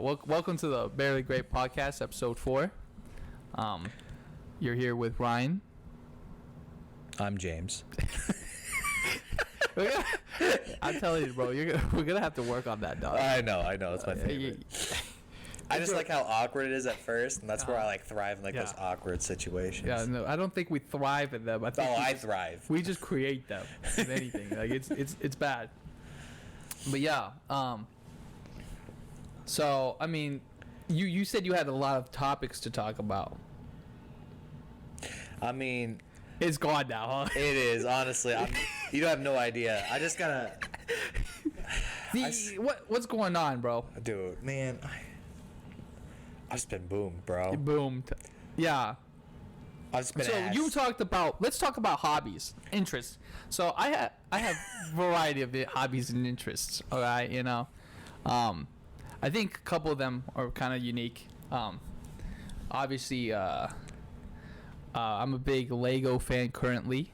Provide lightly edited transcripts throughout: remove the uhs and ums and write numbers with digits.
Welcome to the BearlyGreat podcast, episode 4. You're here with Ryan. I'm James. I'm telling you, bro, we're gonna have to work on that, dog. I know. It's my favorite. I just like how awkward it is at first, and that's where I like thrive in those awkward situations. Yeah, no, I don't think we thrive in them. I thrive. We just create them. If anything, like it's bad. But yeah, so I mean, you said you had a lot of topics to talk about. I mean, it's gone now, huh? It is, honestly. You don't have no idea. I just gotta. What's going on, bro? Dude, man, I've just been boomed, bro. Boomed. Yeah. I've just been. So you talked about. Let's talk about hobbies, interests. So I have variety of hobbies and interests. All right, I think a couple of them are kind of unique. Obviously, I'm a big Lego fan currently.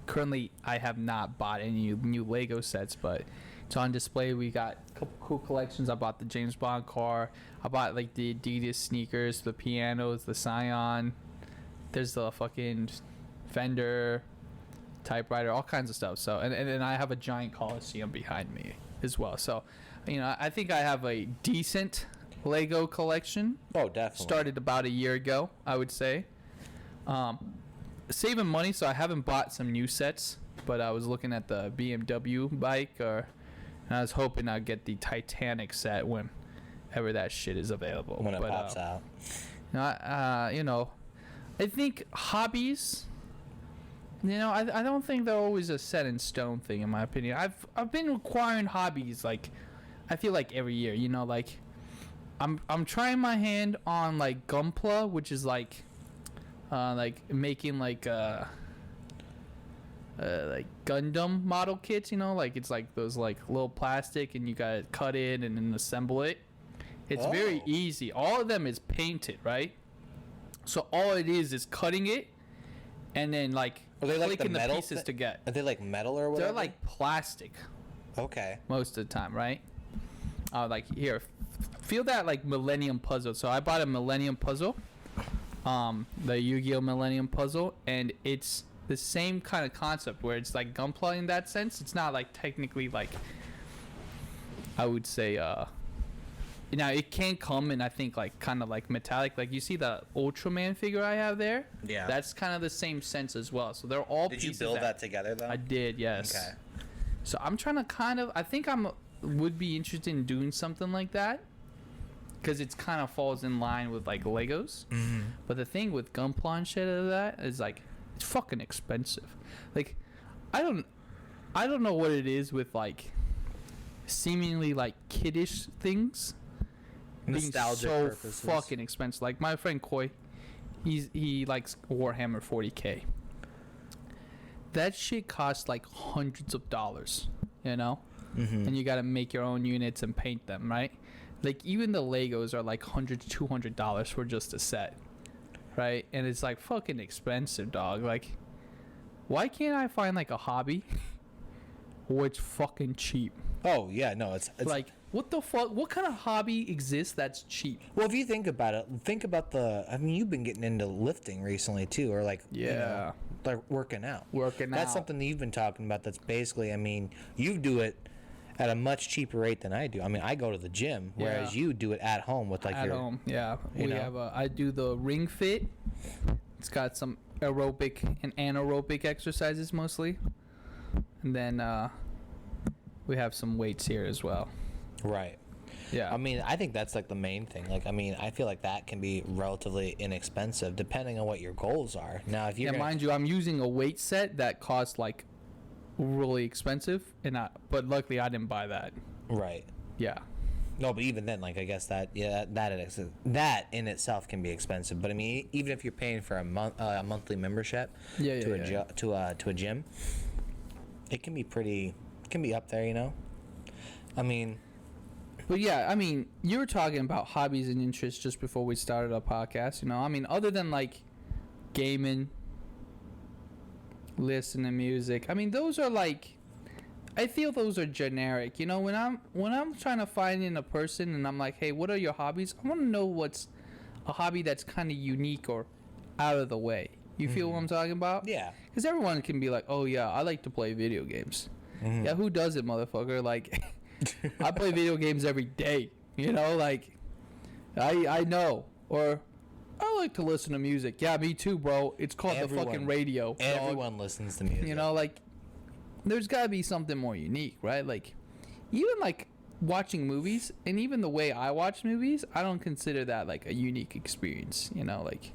Currently, I have not bought any new Lego sets, but it's on display. We got a couple cool collections. I bought the James Bond car. I bought like the Adidas sneakers, the pianos, the Scion. There's the fucking Fender typewriter, all kinds of stuff. So and then I have a giant Coliseum behind me as well. So, I think I have a decent Lego collection. Oh, definitely. Started about a year ago, I would say. Saving money, so I haven't bought some new sets, but I was looking at the BMW bike, and I was hoping I'd get the Titanic set whenever that shit is available. When it pops out. I think hobbies, I don't think they're always a set in stone thing, in my opinion. I've been acquiring hobbies, like, I feel like every year, like, I'm trying my hand on, like, Gunpla, which is, like making, like Gundam model kits, like, it's, like, those, like, little plastic, and you gotta cut it and then assemble it. It's very easy. All of them is painted, right? So all it is cutting it, and then, like, clicking the pieces together. Are they, like, metal or whatever? They're, like, plastic. Okay. Most of the time, right? Like, here, feel that, like, Millennium Puzzle. So I bought a Millennium Puzzle, the Yu-Gi-Oh! Millennium Puzzle, and it's the same kind of concept where it's like Gunpla in that sense. It's not, like, technically, like, I would say, it can come in, I think, like, kind of like metallic. Like, you see the Ultraman figure I have there? Yeah. That's kind of the same sense as well. So they're all pieces. Did you build that together, though? I did, yes. Okay. So I'm trying to I think would be interested in doing something like that, because it kind of falls in line with, like, Legos. Mm-hmm. But the thing with Gunpla and shit of that is, like, it's fucking expensive. Like, I don't know what it is with, like, seemingly, like, kiddish things nostalgic being so purposes. Fucking expensive. Like, my friend Koi, he likes Warhammer 40K. That shit costs, like, hundreds of dollars, Mm-hmm. And you got to make your own units and paint them, right? Like, even the Legos are like $100 to $200 for just a set, right? And it's, like, fucking expensive, dog. Like, why can't I find, like, a hobby where it's fucking cheap? Oh yeah, no, it's like, what the fuck? What kind of hobby exists that's cheap? Well, if you think about it, you've been getting into lifting recently too, or like, like working out. That's something that you've been talking about. That's basically, you do it at a much cheaper rate than I do. I go to the gym, whereas you do it at home with, like, at home. Yeah, I do the Ring Fit. It's got some aerobic and anaerobic exercises mostly, and then we have some weights here as well. Right. Yeah. I think that's, like, the main thing. Like, I feel like that can be relatively inexpensive depending on what your goals are. Now, if you're mind you, I'm using a weight set that costs, like, really expensive, but luckily I didn't buy that. Right. Yeah. No, but even then, like, I guess that in itself can be expensive. But even if you're paying for a monthly membership to a gym, it can be up there, But yeah, you were talking about hobbies and interests just before we started our podcast, other than, like, gaming, listening to music. Those are, like, I feel those are generic. You know, when I'm trying to find in a person and I'm like, hey, what are your hobbies? I want to know what's a hobby that's kind of unique or out of the way. You feel what I'm talking about? Yeah. Because everyone can be like, oh yeah, I like to play video games. Yeah, who doesn't, motherfucker? Like, I play video games every day. You know, like, I know. Or I like to listen to music. Yeah, me too, bro. It's called the fucking radio. Everyone listens to music. You know, like, there's got to be something more unique, right? Like, even, like, watching movies, and even the way I watch movies, I don't consider that, like, a unique experience, you know? Like,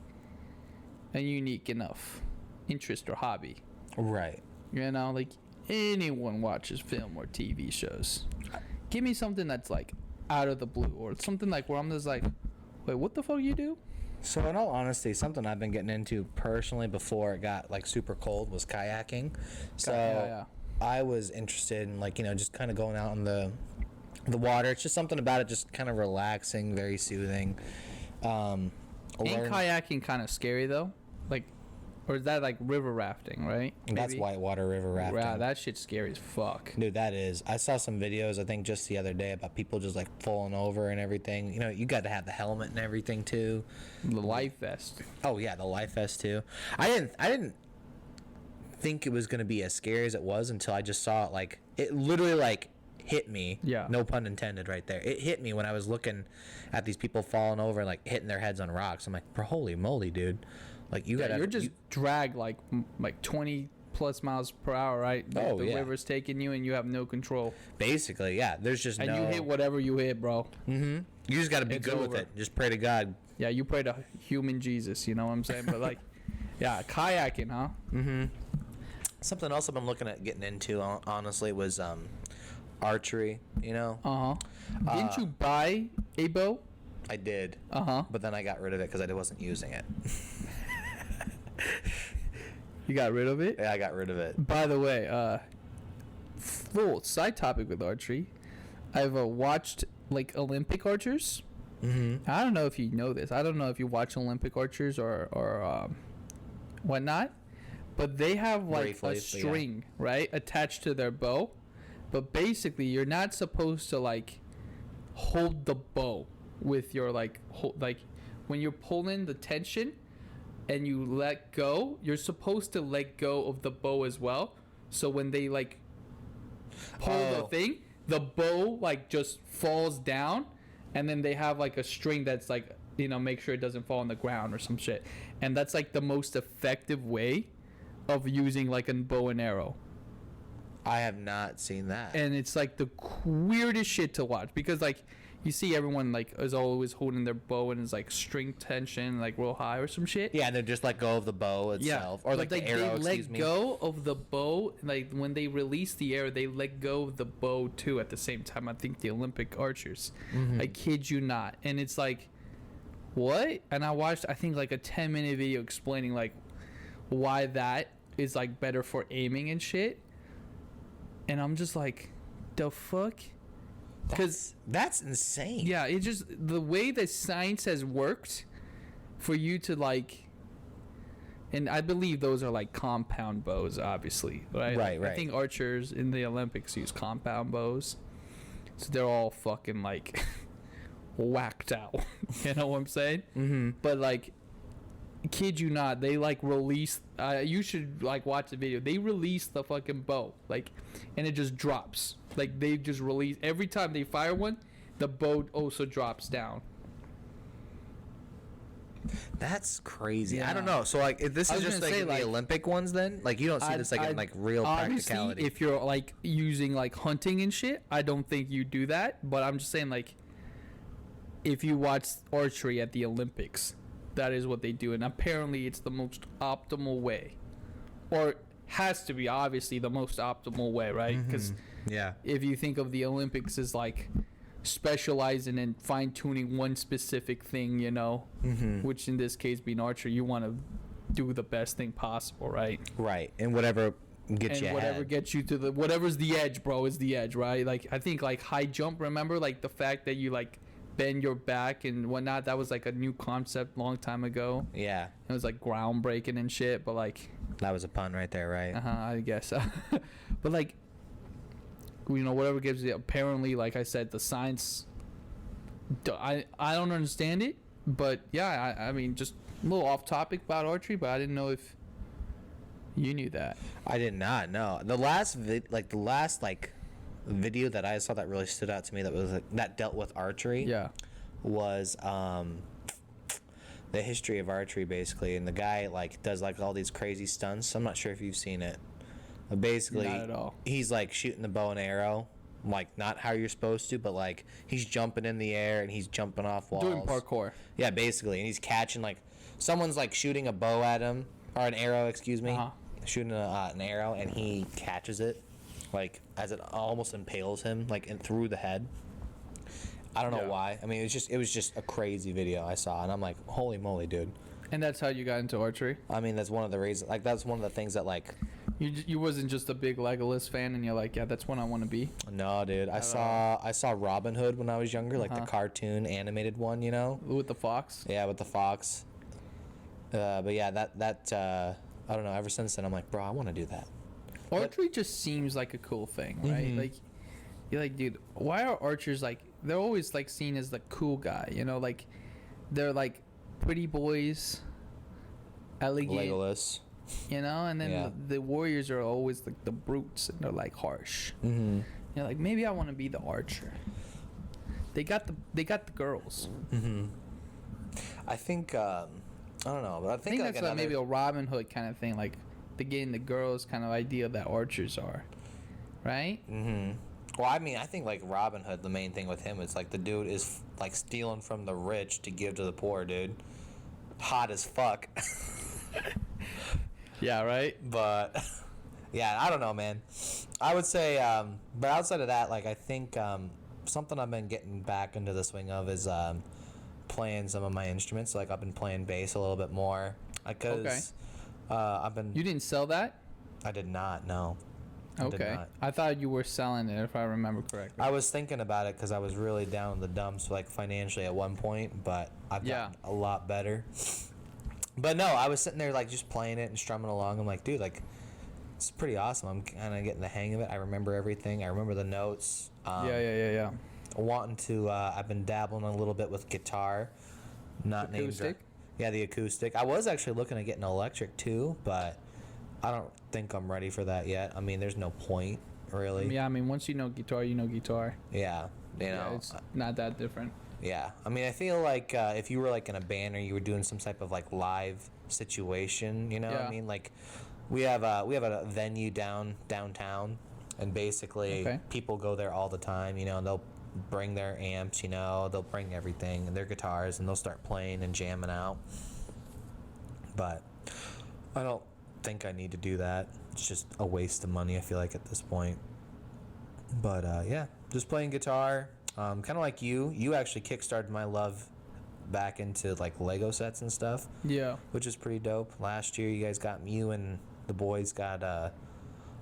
a unique enough interest or hobby. Right. You know, like, anyone watches film or TV shows. Give me something that's, like, out of the blue, or something, like, where I'm just like, wait, what the fuck you do? So in all honesty, something I've been getting into personally before it got like super cold was kayaking. So I was interested in, like, you know, just kind of going out in the water. It's just something about it, just kind of relaxing, very soothing. Ain't kayaking kind of scary though? Like, or is that like river rafting, right? Maybe? That's whitewater river rafting. Wow, that shit's scary as fuck. Dude, that is. I saw some videos, I think just the other day, about people just like falling over and everything. You know, you got to have the helmet and everything too. The life vest. Oh yeah, the life vest too. I didn't think it was gonna be as scary as it was until I just saw it. Like, it literally like hit me. Yeah. No pun intended right there. It hit me when I was looking at these people falling over and like hitting their heads on rocks. I'm like, bro, holy moly, dude. Like, you're just dragged like 20 plus miles per hour, right? The river's taking you and you have no control. Basically, yeah. There's just and you hit whatever you hit, bro. You just got to be good with it. Just pray to God. Yeah, you pray to human Jesus, you know what I'm saying? But like, yeah, kayaking, huh? Something else I've been looking at getting into, honestly, was archery, you know? Didn't you buy a bow? I did. But then I got rid of it because I wasn't using it. You got rid of it? Yeah, I got rid of it. By the way, full side topic with archery. I've watched like Olympic archers. I don't know if you know this. I don't know if you watch Olympic archers or whatnot, but they have like a string, right, attached to their bow. But basically, you're not supposed to like hold the bow with your like when you're pulling the tension and you let go, you're supposed to let go of the bow as well. So when they like pull the thing, the bow like just falls down, and then they have like a string that's like, you know, make sure it doesn't fall on the ground or some shit. And that's like the most effective way of using like a bow and arrow. I have not seen that. And it's like the weirdest shit to watch, because like you see everyone like is always holding their bow and is like string tension like real high or some shit. Yeah, and they just let go of the bow itself, or like the arrow. They let go of the bow, like when they release the arrow, they let go of the bow too at the same time. I think the Olympic archers. I kid you not. And it's like, what? And I watched, I think, like a 10-minute video explaining like why that is like better for aiming and shit. And I'm just like, the fuck? Because that's insane. Yeah, it just, the way that science has worked for you to like, and I believe those are like compound bows, obviously, right? Right. I think archers in the Olympics use compound bows, so they're all fucking like whacked out. You know what I'm saying? But like, kid you not, they like release. You should like watch the video. They release the fucking bow, like, and it just drops. Like, they just release every time they fire one, the bow also drops down. That's crazy. Yeah. I don't know. So like, if this is just like the Olympic ones, then like you don't see this like in like real practicality. If you're like using like hunting and shit, I don't think you do that. But I'm just saying, like, if you watch archery at the Olympics, that is what they do, and apparently it's the most optimal way, or has to be obviously the most optimal way, right? Because if you think of the Olympics as like specializing and fine-tuning one specific thing, you know, which in this case being archery, you want to do the best thing possible, right? Right, and whatever gets you ahead. Gets you to the, whatever's the edge, bro, is the edge, right? Like, I think like high jump, remember, like the fact that you like bend your back and whatnot, that was like a new concept long time ago. Yeah, it was like groundbreaking and shit, but like, that was a pun right there, right? I guess. But like, whatever gives it. Apparently, like I said, the science. I don't understand it, but yeah, I mean, just a little off topic about archery, but I didn't know if you knew that. I did not know. The last video that I saw that really stood out to me that dealt with archery. Yeah. Was the history of archery basically, and the guy does all these crazy stunts. I'm not sure if you've seen it. But basically, not at all. He's shooting the bow and arrow, not how you're supposed to, but he's jumping in the air and he's jumping off walls. Doing parkour. Yeah, basically, and he's catching someone's shooting a bow at him or an arrow, excuse me, shooting an arrow, and he catches it, as it almost impales him through the head. I don't know why. I mean, it was just a crazy video I saw, and I'm like, holy moly, dude. And that's how you got into archery? I mean, that's one of the reasons. That's one of the things that You wasn't just a big Legolas fan, and you're like, yeah, that's what I want to be. No, dude. I saw Robin Hood when I was younger, the cartoon animated one, with the fox. Yeah, with the fox. But yeah, that I don't know. Ever since then, I'm like, bro, I want to do that. Archery just seems like a cool thing, right? Mm-hmm. You're like, dude, why are archers they're always seen as the cool guy, they're pretty boys, elegant, Legolas, and then the warriors are always the brutes, and they're harsh. Mm-hmm. You're like, maybe I want to be the archer. They got the girls. Mm-hmm. I think I don't know, but I think that's maybe a Robin Hood kind of thing, the getting the girls kind of idea that archers are, right? Mm-hmm. Well, I mean, I think Robin Hood, the main thing with him is the dude is stealing from the rich to give to the poor, dude. Hot as fuck. Yeah, right? But yeah, I don't know, man. I would say but outside of that, I think something I've been getting back into the swing of is playing some of my instruments. I've been playing bass a little bit more because I've been. You didn't sell that? I did not, no. Okay. I thought you were selling it, if I remember correctly. I was thinking about it because I was really down in the dumps, financially at one point, but I've gotten a lot better. But no, I was sitting there just playing it and strumming along. I'm like, dude, it's pretty awesome. I'm kind of getting the hang of it. I remember everything. I remember the notes. Yeah. Wanting to, I've been dabbling a little bit with guitar. Not acoustic? Yeah, the acoustic. I was actually looking at getting electric too, but I don't think I'm ready for that yet. I mean, there's no point, really. Yeah, I mean, once you know guitar, you know guitar. Yeah, it's not that different. Yeah, I mean, I feel if you were in a band or you were doing some type of live situation, what I mean? We have a venue downtown, and basically people go there all the time. They'll bring their amps, they'll bring everything and their guitars, and they'll start playing and jamming out. But I don't think I need to do that. It's just a waste of money, I feel at this point. But yeah, just playing guitar. Kind of like you actually kickstarted my love back into Lego sets and stuff. Yeah, which is pretty dope. Last year you guys got, you and the boys got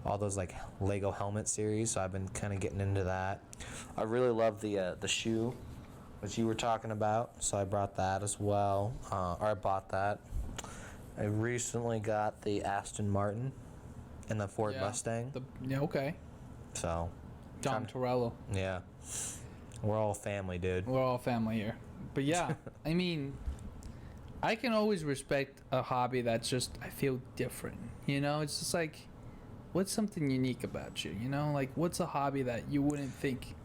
all those Lego helmet series, so I've been kind of getting into that. I really love the shoe which you were talking about, so I brought that as well, or I bought that. I recently got the Aston Martin and the Ford Mustang. Okay. So. Dom Torello. Yeah. We're all family, dude. We're all family here. But yeah, I mean, I can always respect a hobby that's just, I feel different. It's just what's something unique about you? What's a hobby that you wouldn't think,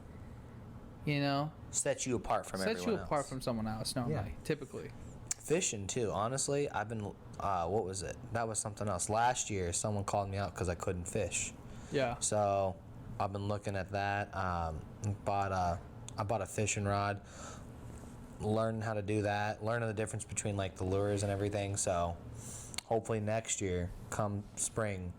Sets you apart from everyone else. Sets you apart from someone else, normally, typically. Fishing too, honestly. I've been what was it? That was something else. Last year someone called me out because I couldn't fish. Yeah. So I've been looking at that. I bought a fishing rod, learning how to do that, learning the difference between the lures and everything. So hopefully next year, come spring,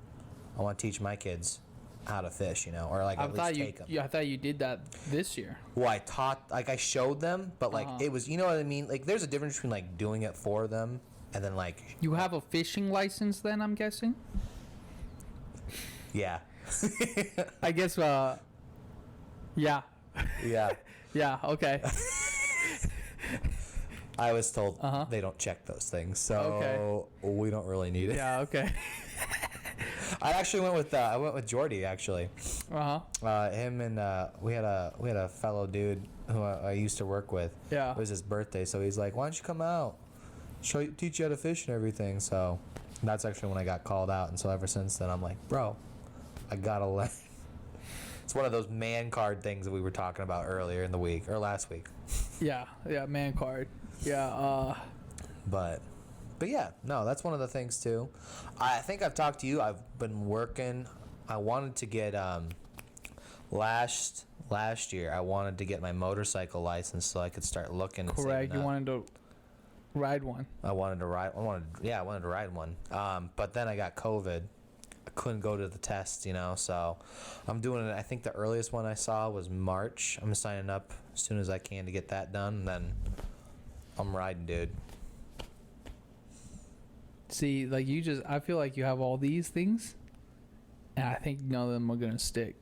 I want to teach my kids how to fish, or at least take them. I thought you did that this year. Well, I taught, I showed them, but it was, you know what I mean? There's a difference between doing it for them and then You have a fishing license then, I'm guessing? Yeah. I guess, yeah. Yeah. Yeah, okay. I was told they don't check those things, so we don't really need it. Yeah, okay. I actually went with Jordy actually. Him and we had a fellow dude who I used to work with. Yeah. It was his birthday, so he's like, "Why don't you come out? Teach you how to fish and everything." So that's actually when I got called out, and so ever since then I'm like, bro, I gotta learn. It's one of those man card things that we were talking about earlier in the week or last week. Yeah, man card. Yeah. But yeah, no, that's one of the things too. I think I've talked to you. I've been working. I wanted to get last year. I wanted to get my motorcycle license so I could start looking. Correct. You wanted to ride one. I wanted to ride one. But then I got COVID. I couldn't go to the test, so I'm doing it. I think the earliest one I saw was March. I'm signing up as soon as I can to get that done, and then I'm riding, dude. See, like I feel like you have all these things, and I think none of them are gonna stick.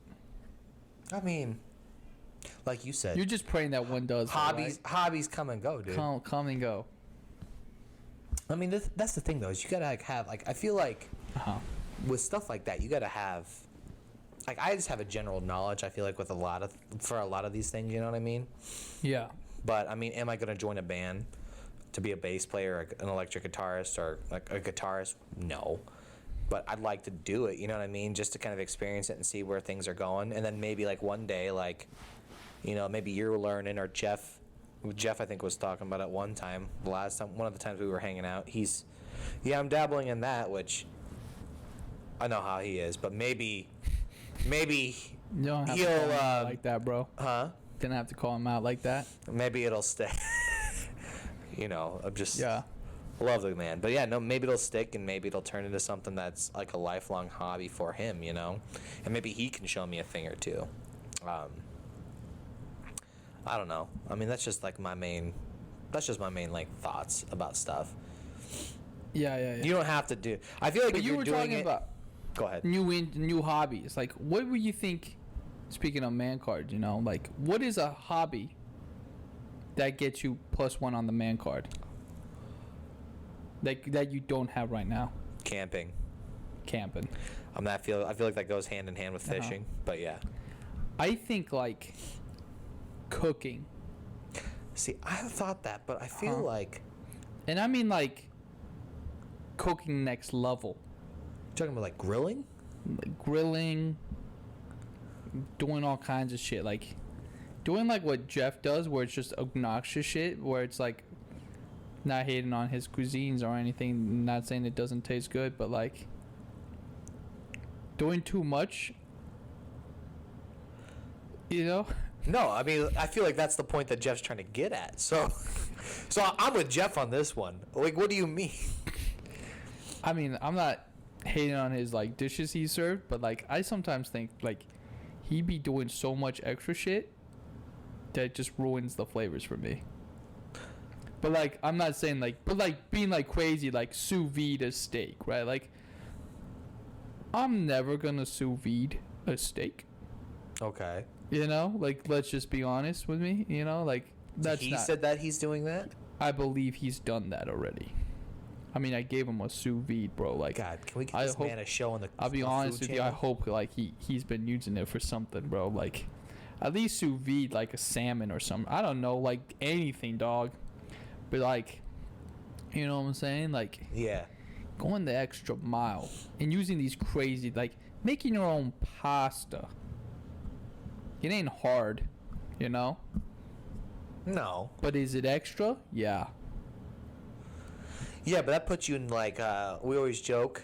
I mean, like you said, you're just praying that one does. Hobbies come and go, dude. Come and go. I mean, that's the thing though. Is you gotta have I feel like with stuff like that, you gotta have I just have a general knowledge. I feel like with a lot of these things, you know what I mean? Yeah. But I mean, am I gonna join a band to be a bass player, or an electric guitarist, or like a guitarist? No. But I'd like to do it, you know what I mean? Just to kind of experience it and see where things are going. And then maybe like one day, maybe you're learning, or Jeff I think was talking about it one time, one of the times we were hanging out. I'm dabbling in that, which I know how he is, but maybe you don't have to call him out like that, bro. Huh? Didn't have to call him out like that. Maybe it'll stay. I'm just... Yeah. Lovely man. But yeah, no, maybe it'll stick, and maybe it'll turn into something that's like a lifelong hobby for him, and maybe he can show me a thing or two. I don't know. I mean, that's just my main like thoughts about stuff. Yeah. You don't have to do. I feel like but if you you're were doing talking it, about go ahead. New hobbies. Like, what would you think? Speaking of man card, like, what is a hobby that gets you +1 on the man card? Like that you don't have right now. Camping. I feel like that goes hand in hand with fishing, but yeah. I think like cooking. See, I thought that, but I feel like. And I mean like cooking next level. You're talking about like grilling? Like grilling, doing all kinds of shit, like doing like what Jeff does, where it's just obnoxious shit, where it's like. Not hating on his cuisines or anything, not saying it doesn't taste good, but like doing too much, No, I mean, I feel like that's the point that Jeff's trying to get at. So I'm with Jeff on this one. Like, what do you mean? I mean, I'm not hating on his like dishes he served, but like I sometimes think like he be doing so much extra shit that it just ruins the flavors for me. But like I'm not saying like, but like being like crazy, like sous vide a steak, right? Like I'm never gonna sous vide a steak. Okay. Like let's just be honest with me. Like that's he said that he's doing that. I believe he's done that already. I mean, I gave him a sous vide, bro. Like, God, can we get this man a show on the? I'll be honest with you. I hope like he's been using it for something, bro. Like, at least sous vide like a salmon or something. I don't know, like anything, dog. But like, you know what I'm saying? Like, yeah, going the extra mile and using these crazy, like making your own pasta. It ain't hard, No. But is it extra? Yeah. Yeah, but that puts you in like we always joke,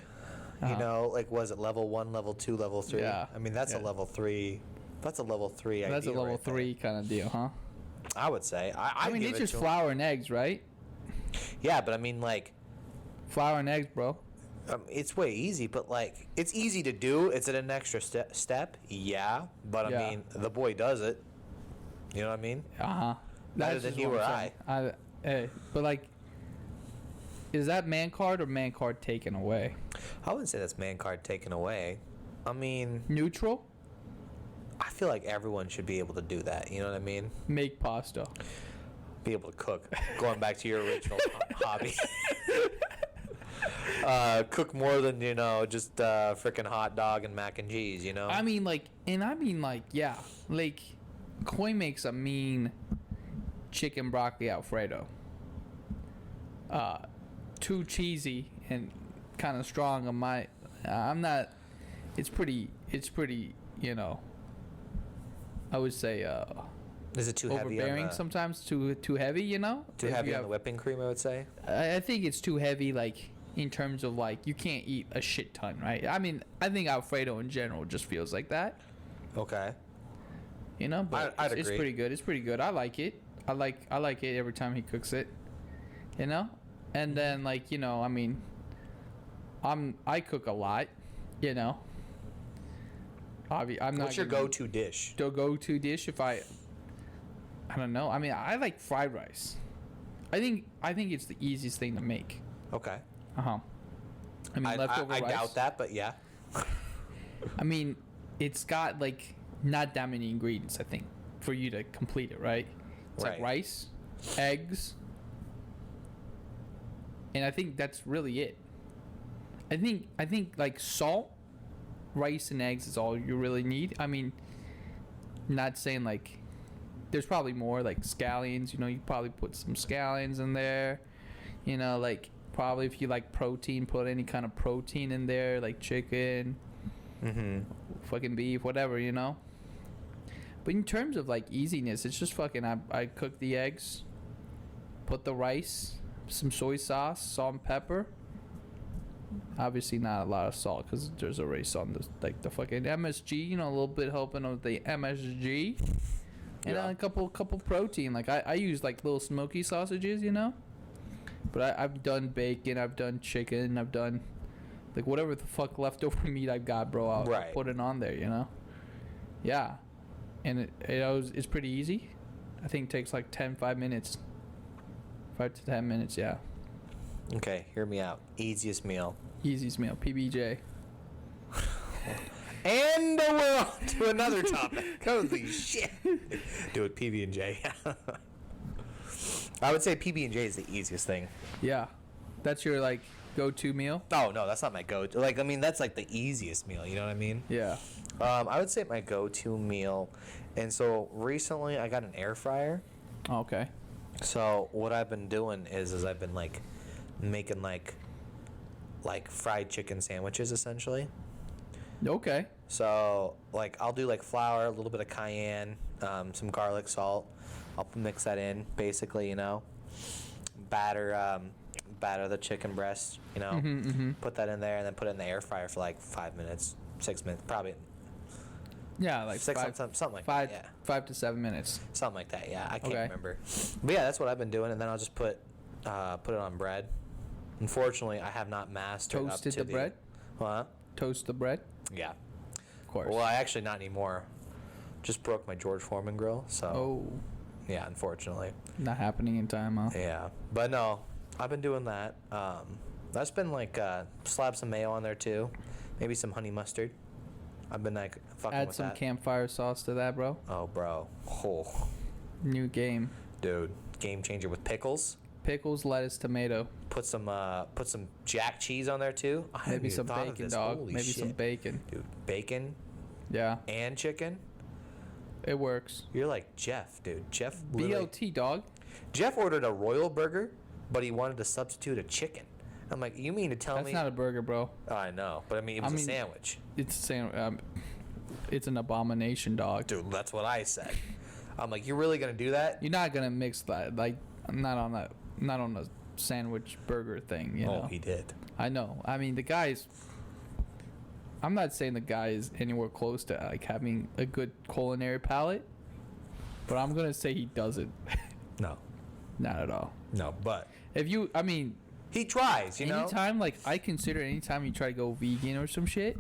like was it level 1, level 2, level 3? Yeah. I mean that's a level 3. That's a level 3 idea. That's a level 3 kind of deal, huh? I would say. I mean, it's just flour and eggs, right? Yeah, but I mean, like... Flour and eggs, bro. It's way easy, but, like, it's easy to do. It's an extra step. Yeah, but, I mean, the boy does it. You know what I mean? Uh-huh. Better than you or I. Hey, but, like, is that man card or man card taken away? I wouldn't say that's man card taken away. I mean... Neutral? I feel like everyone should be able to do that. You know what I mean? Make pasta. Be able to cook. Going back to your original hobby. cook more than just freaking hot dog and mac and cheese. I mean, yeah, like Coy makes a mean chicken broccoli Alfredo. Too cheesy and kind of strong on my. I'm not. It's pretty. I would say. Is it too heavy? Overbearing sometimes. Too heavy. Too heavy on the whipping cream, I would say. I think it's too heavy. Like in terms of like you can't eat a shit ton, right? I mean, I think Alfredo in general just feels like that. Okay. But I'd it's agree. pretty good. It's pretty good. I like it. I like it every time he cooks it. And then I mean, I cook a lot. I'm not. What's your go-to dish? The go-to dish if I don't know. I mean, I like fried rice. I think it's the easiest thing to make. Okay. I mean, leftover rice. I doubt that, but yeah. I mean, it's got like not that many ingredients. I think for you to complete it, right? It's like rice, eggs, and I think that's really it. I think like salt, rice, and eggs is all you really need. I mean, not saying like there's probably more like scallions. You probably put some scallions in there. Like probably if you like protein, put any kind of protein in there, like chicken, fucking beef, whatever. But in terms of like easiness, it's just fucking. I cook the eggs, put the rice, some soy sauce, salt and pepper. Obviously not a lot of salt because there's already salt on the fucking MSG. A little bit helping with the MSG, and then a couple protein. Like I use like little smoky sausages, But I've done bacon, I've done chicken, I've done like whatever the fuck leftover meat I've got, bro. I'll put it on there, Yeah, and it's pretty easy. I think it takes like 5 minutes. 5 to 10 minutes, yeah. Okay, hear me out. Easiest meal, PBJ. And we're on to another topic. Holy shit. Do it, PB&J. I would say PB&J is the easiest thing. Yeah. That's your, like, go-to meal? Oh, no, that's not my go-to. Like, I mean, that's, like, the easiest meal. You know what I mean? Yeah. I would say my go-to meal. And so, recently, I got an air fryer. Oh, okay. So, what I've been doing is I've been, like, making, like fried chicken sandwiches, essentially. Okay. So, like, I'll do, like, flour, a little bit of cayenne, some garlic, salt. I'll mix that in, basically, batter the chicken breast, put that in there, and then put it in the air fryer for, like, 5 minutes, 6 minutes, probably. Yeah, like something like that, yeah. 5 to 7 minutes. Something like that, yeah. I can't remember. But, yeah, that's what I've been doing, and then I'll just put it on bread. Unfortunately, I have not mastered Toasted up to the bread? Huh? Toast the bread? Yeah. Of course. Well, actually, not anymore. Just broke my George Foreman grill, so. Oh. Yeah, unfortunately. Not happening in time, huh? Yeah. But no, I've been doing that. That's been like, slap some mayo on there too. Maybe some honey mustard. I've been like fucking Add with some that. campfire sauce to that, bro. Oh, bro. Oh. New game. Dude, game changer with pickles. Pickles, lettuce, tomato. Put some jack cheese on there too. Maybe some bacon, dog. Holy Maybe shit. some bacon. Dude, bacon. Yeah. And chicken. It works. You're like Jeff, dude. Jeff. BLT, dog. Jeff ordered a royal burger, but he wanted to substitute a chicken. I'm like, you mean to tell me? That's not a burger, bro. Oh, I know, but I mean, it was a sandwich. It's a sandwich. It's an abomination, dog. Dude, that's what I said. I'm like, you're really gonna do that? You're not gonna mix that, like, not on a sandwich burger thing, you know. Oh, he did. I know. I mean, the guy's. I'm not saying the guy is anywhere close to like having a good culinary palate, but I'm gonna say he doesn't. No. Not at all. No, but if you, I mean, he tries. Anytime, like I consider, anytime you try to go vegan or some shit,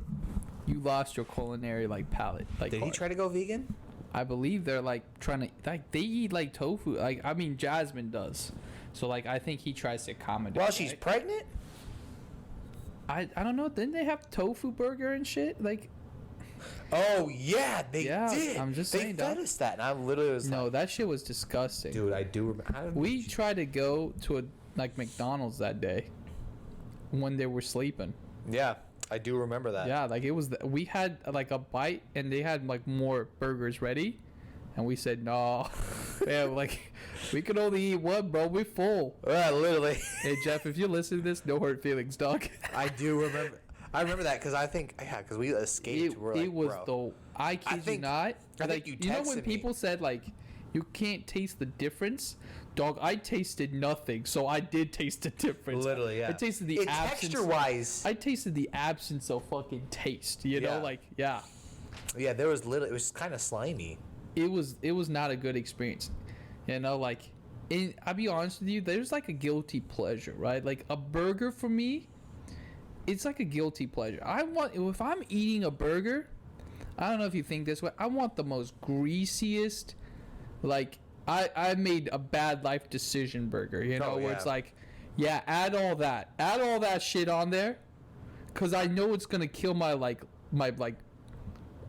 you lost your culinary like palate. Like, did he try to go vegan? I believe they're like trying to like they eat like tofu. Like I mean, Jasmine does. So like I think he tries to accommodate. Well, she's pregnant. I don't know. Didn't they have tofu burger and shit? Like. Oh yeah, they did. I'm just they saying. They fed us that, and I literally was no, that shit was disgusting. Dude, I do remember. We tried to go to a like McDonald's that day. when they were sleeping. Yeah, I do remember that. Yeah, like it was. We had like a bite, and they had like more burgers ready, and we said no. Yeah, like we could only eat one, bro. We're full. Yeah, literally. Hey Jeff, if you listen to this, no hurt feelings, dog. I do remember. I remember that because I think because we escaped. It was bro. I kid you not. I think you know when me. people said like you can't taste the difference, dog. I tasted nothing, so I did taste the difference. Literally, yeah. I tasted the absence. Texture-wise, I tasted the absence of fucking taste. You know, like yeah. Yeah, there was it was kind of slimy. It was not a good experience. You know, like, I'll be honest with you. There's like a guilty pleasure, right? Like a burger for me. It's like a guilty pleasure. If I'm eating a burger, I don't know if you think this way. I want the most greasiest, like I made a bad life decision burger. You know, where it's like, yeah, add all that shit on there, cause I know it's gonna kill my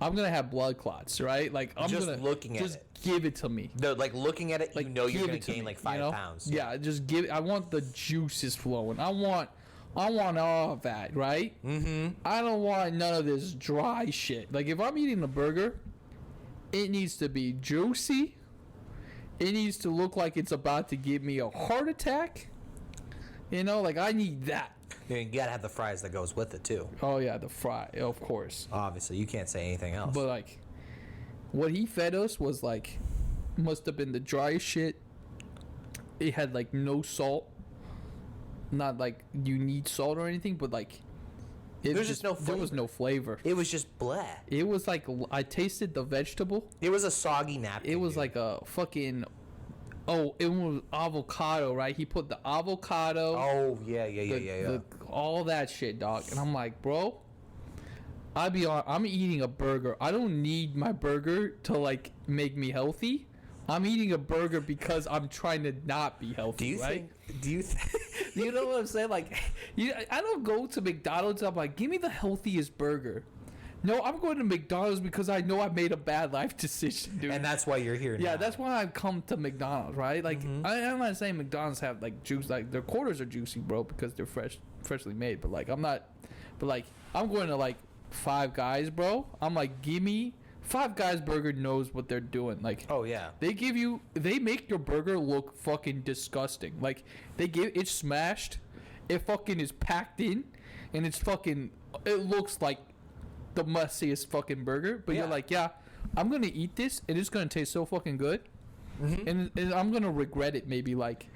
I'm gonna have blood clots, right? Like I'm just gonna looking at just it. Give it to me. No, like looking at it, like, you know you're gonna gain like 5 pounds. Yeah, just give. I want the juices flowing. I want all of that, right? Mm-hmm. I don't want none of this dry shit. Like if I'm eating a burger, it needs to be juicy. It needs to look like it's about to give me a heart attack. You know, like I need that. Yeah, you gotta have the fries that goes with it too. Oh yeah, the fry, of course. Obviously, you can't say anything else. But like, what he fed us was like, must have been the driest shit. It had like no salt. Not like you need salt or anything, but like, there's just no flavor. There was no flavor. It was just blah. It was like I tasted the vegetable. It was a soggy napkin. It was like a fucking. Oh, it was avocado, right? He put the avocado. Oh yeah. All that shit, dog. And I'm like, bro, I'm eating a burger. I don't need my burger to like make me healthy. I'm eating a burger because I'm trying to not be healthy. You know what I'm saying? Like, I don't go to McDonald's. I'm like, give me the healthiest burger. No, I'm going to McDonald's because I know I made a bad life decision, dude. And that's why you're here now. Yeah, that's why I've come to McDonald's, right? Like, I'm not saying McDonald's have, like, juice. Like, their quarters are juicy, bro, because they're freshly made. But, like, I'm not... But, like, I'm going to, like, Five Guys, bro. I'm like, give me... Five Guys burger knows what they're doing. Like, oh, yeah. They make your burger look fucking disgusting. Like, it's smashed. It fucking is packed in. And it's fucking... It looks like... the mustiest fucking burger, but you're like, yeah, I'm gonna eat this and it's gonna taste so fucking good, and I'm gonna regret it maybe like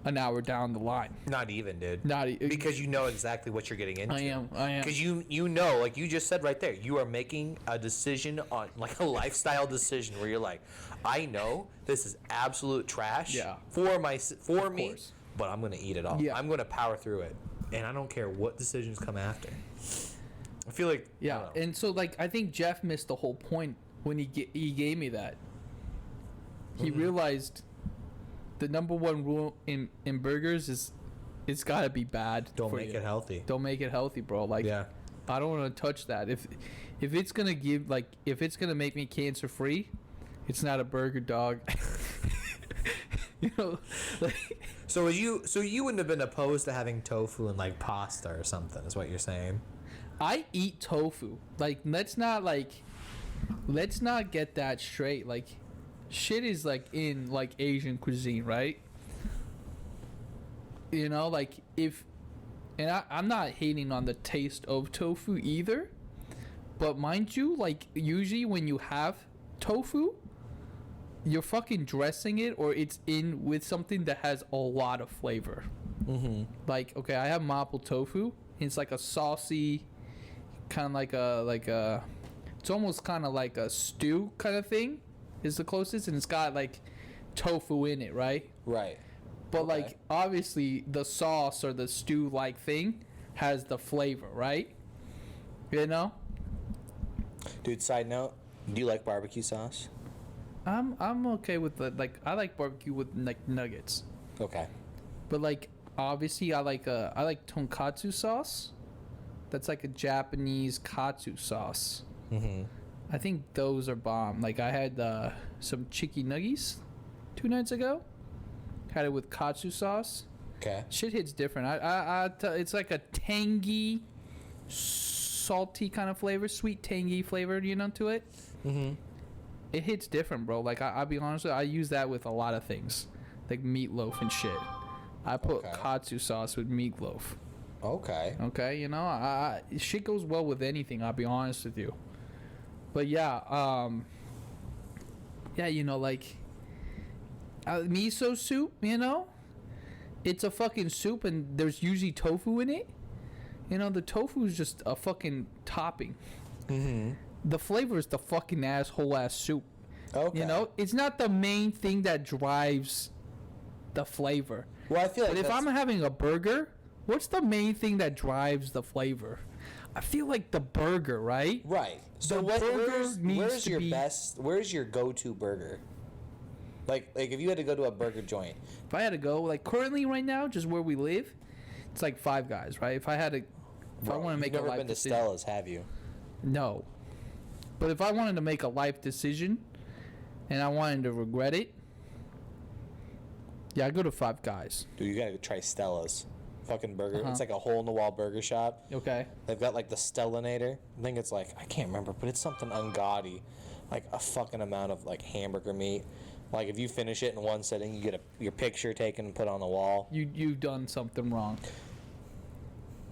an hour down the line. Not even, dude. Because you know exactly what you're getting into. I am. Because you know, like you just said right there, you are making a decision on like a lifestyle decision where you're like, I know this is absolute trash for me, but I'm gonna eat it all. Yeah. I'm gonna power through it, and I don't care what decisions come after. I feel like and so like I think Jeff missed the whole point when he gave me that. He realized the number one rule in burgers is it's got to be bad. Don't make it healthy. Don't make it healthy, bro. Like I don't want to touch that. If it's gonna if it's gonna make me cancer free, it's not a burger, dog. You know, like, so you wouldn't have been opposed to having tofu and like pasta or something, is what you're saying? I eat tofu. Like, let's not get that straight. Like, shit is like in like Asian cuisine, right? You know, like I'm not hating on the taste of tofu either, but mind you, like usually when you have tofu, you're fucking dressing it or it's in with something that has a lot of flavor. Like, okay, I have mapo tofu. It's like a saucy, kind of like a it's almost kind of like a stew kind of thing is the closest, and it's got like tofu in it, right? But like obviously the sauce or the stew like thing has the flavor, right? You know, dude, side note, do you like barbecue sauce? I'm okay with I like barbecue with like nuggets. Okay. But like obviously I like tonkatsu sauce. That's like a Japanese katsu sauce. I think those are bomb. Like I had some chicken nuggies 2 nights ago. Had it with katsu sauce. Okay. Shit hits different. It's like a tangy, salty kind of flavor, sweet tangy flavor, to it. Mm-hmm. It hits different, bro. Like I'll be honest with you, I use that with a lot of things, like meatloaf and shit. I put katsu sauce with meatloaf. Okay. Okay, shit goes well with anything. I'll be honest with you. But yeah, like miso soup. It's a fucking soup, and there's usually tofu in it. The tofu is just a fucking topping. Mm-hmm. The flavor is the fucking whole ass soup. Okay. It's not the main thing that drives the flavor. Well, I feel like if I'm having a burger, what's the main thing that drives the flavor? I feel like the burger, right? Right. So where's your go-to burger? Like if you had to go to a burger joint. If I had to go, like currently right now, just where we live, it's like Five Guys, right? If I had to, I want to make a life decision. You've never been to Stella's, have you? No. But if I wanted to make a life decision, and I wanted to regret it, yeah, I go to Five Guys. Dude, you gotta try Stella's. Fucking burger. It's like a hole-in-the-wall burger shop. Okay. They've got like the Stellinator. I think it's like, I can't remember, but it's something ungaudy. Like a fucking amount of like hamburger meat. Like if you finish it in one sitting, you get your picture taken and put on the wall. You've done something wrong.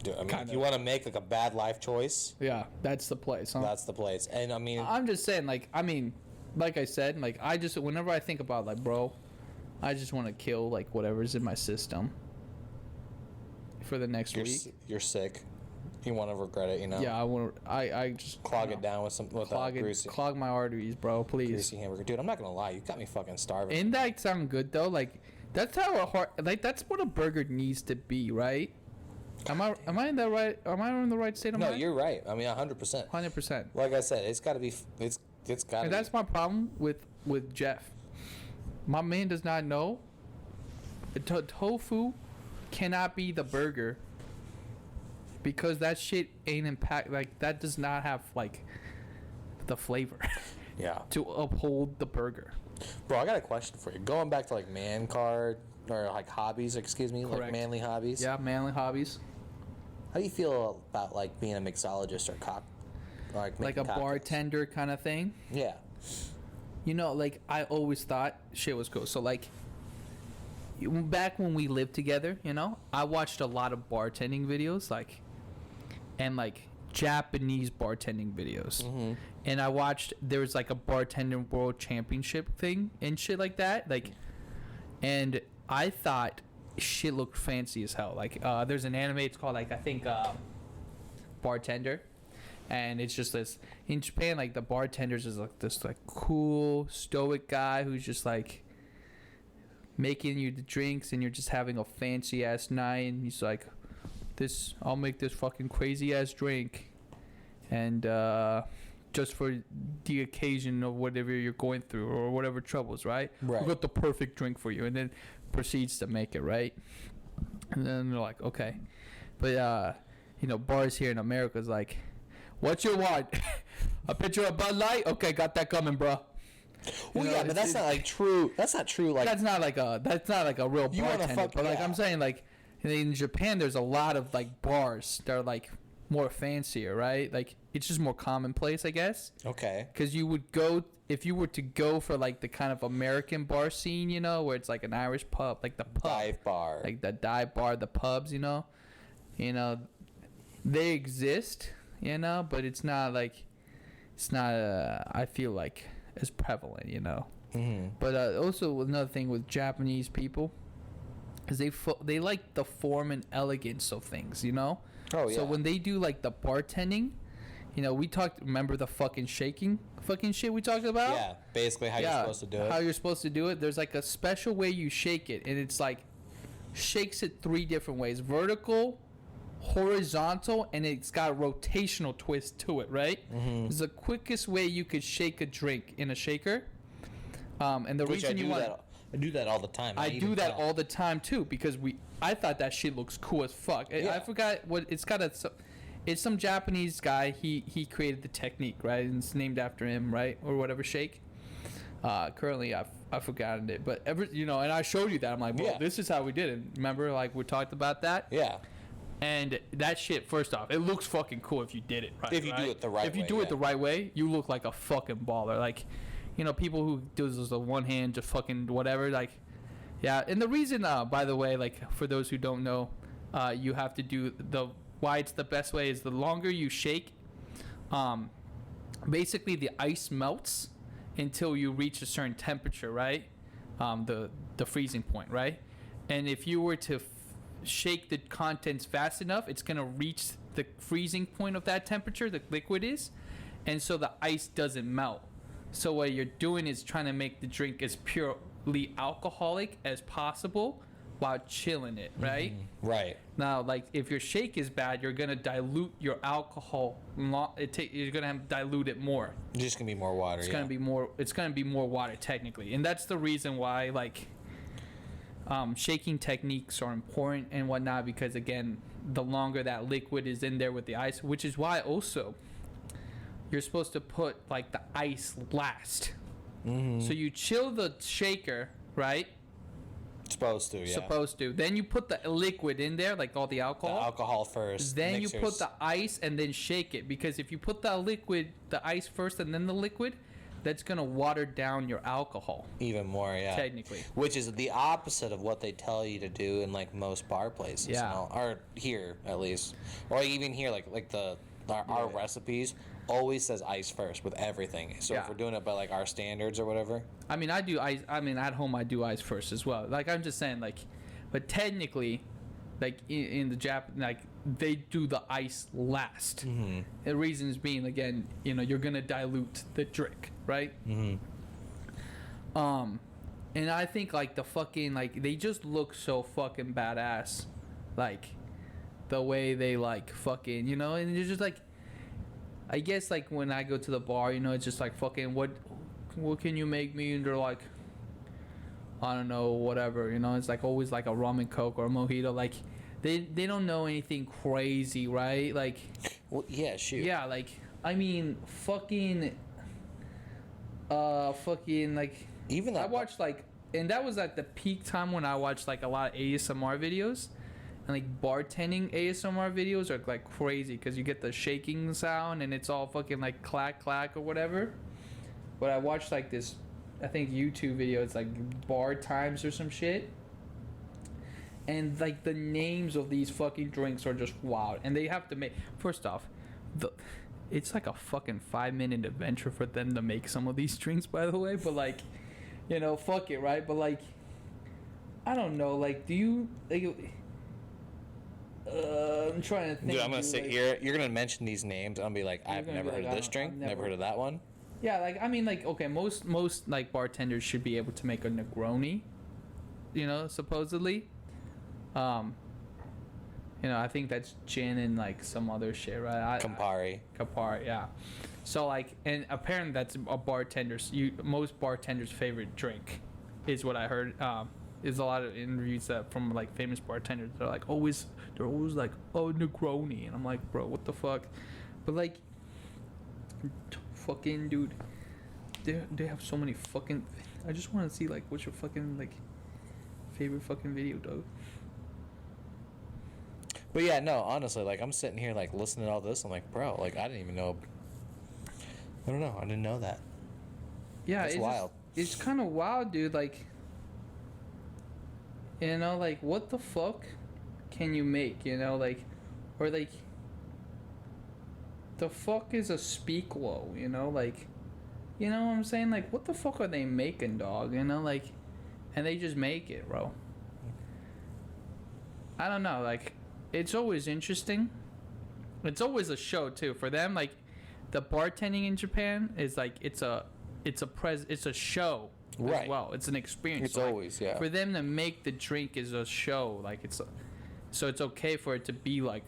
Dude, I mean, if you want to make like a bad life choice. Yeah, that's the place, huh? That's the place. And I mean, I'm just saying, like I said, like whenever I think about like, bro, I just want to kill like whatever's in my system for the next week. You're sick. You want to regret it, Yeah, I want. I just clog it down with clog my arteries, bro. Please. Greasy hamburger, dude. I'm not gonna lie, you got me fucking starving. Ain't that sound good though? Like that's how that's what a burger needs to be, right? Am I in the right? Am I in the right state of mind? No, you're right. I mean, 100%. 100%. Like I said, it's got to be. It's got to. And that's my problem with Jeff. My man does not know. Tofu cannot be the burger because that shit ain't impact. Like that does not have like the flavor. Yeah. To uphold the burger. Bro, I got a question for you. Going back to like man card or like hobbies, excuse me, Correct. like manly hobbies. Yeah, manly hobbies. How do you feel about like being a mixologist or like a bartender kind of thing? Yeah. Like I always thought shit was cool. So like back when we lived together, I watched a lot of bartending videos, and Japanese bartending videos. Mm-hmm. And I watched, there was like a bartender world championship thing and shit like that. And I thought shit looked fancy as hell. There's an anime, it's called Bartender. And it's just this, in Japan, the bartenders is this cool, stoic guy who's just making you the drinks, and you're just having a fancy ass night, and he's like, I'll make this fucking crazy ass drink, and just for the occasion of whatever you're going through or whatever troubles, right? Right. We got the perfect drink for you, and then proceeds to make it, right? And then they're like, okay, but bars here in America is like, what you want? A picture of Bud Light? Okay, got that coming, bro. Well, yeah, but that's not true. That's not true. That's not like a real bartender. But I'm saying, in Japan, there's a lot of bars that are more fancier, right? It's just more commonplace, I guess. Okay. Because you would go, if you were to go for the kind of American bar scene, where it's an Irish pub, the pub, dive bar, the dive bar, the pubs, they exist, but it's not I feel as prevalent, Mm-hmm. But also another thing with Japanese people is they like the form and elegance of things, Oh yeah. So when they do the bartending, we remember the fucking shaking shit we talked about? Yeah, basically how you're supposed to do it. How you're supposed to do it. There's a special way you shake it, and it's shakes it 3 different ways: vertical, horizontal, and it's got a rotational twist to it, right? Mm-hmm. It's the quickest way you could shake a drink in a shaker. And the reason I do that all the time. I do that all the time too, because I thought that shit looks cool as fuck. Yeah. I forgot what it's got. It's some Japanese guy. He created the technique, right? And it's named after him, right? Or whatever shake. Currently, I forgot it, but and I showed you that. I'm like, well, this is how we did it. Remember, like we talked about that. Yeah. And that shit, first off, it looks fucking cool if you did it right. If you do it the right way. If you do it the right way, you look like a fucking baller. Like, people who do this with one hand, just fucking whatever. Like, yeah. And the reason, by the way, like for those who don't know, you have to do why it's the best way is the longer you shake, basically the ice melts until you reach a certain temperature, right? The freezing point, right? And if you were to shake the contents fast enough, it's going to reach the freezing point of that temperature, the liquid is, and so the ice doesn't melt. So what you're doing is trying to make the drink as purely alcoholic as possible while chilling it, right? Mm-hmm. Right. Now, like, if your shake is bad, you're going to dilute your alcohol. You're going to dilute it more. It's just going to be more water, It's going to be more water, technically. And that's the reason why, like, shaking techniques are important and whatnot, because, again, the longer that liquid is in there with the ice, which is why also you're supposed to put, like, the ice last. Mm-hmm. So you chill the shaker, right? Supposed to. Then you put the liquid in there, like all the alcohol. The alcohol first. Then you put the ice and then shake it, because if you put the ice first and then the liquid, that's gonna water down your alcohol even more. Yeah. Technically. Which is the opposite of what they tell you to do in like most bar places. Yeah. Or here at least, or even here like our recipes always says ice first with everything. So if we're doing it by like our standards or whatever. I mean, I do ice. I mean, at home I do ice first as well. Like, I'm just saying, like, but technically, like in the like they do the ice last. Mm-hmm. The reasons being, again, you're gonna dilute the drink, right? Mm-hmm. And I think like the fucking like they just look so fucking badass, like the way they like fucking and you're just like. I guess like when I go to the bar, it's just like fucking what can you make me? And they're like, I don't know, whatever. It's like always like a rum and coke or a mojito. Like they don't know anything crazy, right? Like, well, yeah, shoot. Yeah, like I mean, fucking like even that. I watched like, and that was at the peak time when I watched like a lot of ASMR videos. And like bartending ASMR videos are like crazy because you get the shaking sound and it's all fucking like clack clack or whatever. But I watched like this, I think YouTube video. It's like bar times or some shit. And like the names of these fucking drinks are just wild. And they have to make, first off, it's like a fucking 5-minute adventure for them to make some of these drinks, by the way. But like, fuck it, right? But like, I don't know. Like, do you like? I'm trying to think. Dude, I'm gonna sit here. You're gonna mention these names. I'm gonna be like, I've never heard of this drink. Never heard of that one. Yeah, like I mean, like okay, most like bartenders should be able to make a Negroni. Supposedly. I think that's gin and like some other shit, right? Campari, yeah. So like, and apparently that's a bartender's. Most bartenders' favorite drink, is what I heard. There's a lot of interviews from like famous bartenders. They're always like, oh, Negroni, and I'm like, bro, what the fuck? But like, fucking dude, they have so many fucking. I just want to see like what's your fucking like favorite fucking video, dog. But yeah, no, honestly, like I'm sitting here like listening to all this. I'm like, bro, like I didn't even know. I don't know. I didn't know that. Yeah, it's wild. It's kind of wild, dude. Like. Like, what the fuck can you make, like, or, like, the fuck is a speaklo, like, what I'm saying? Like, what the fuck are they making, dog, like, and they just make it, bro. I don't know, like, it's always interesting. It's always a show, too. For them, like, the bartending in Japan is, like, it's a show. Right. As well, it's an experience. It's always, yeah. For them to make the drink is a show, like so it's okay for it to be like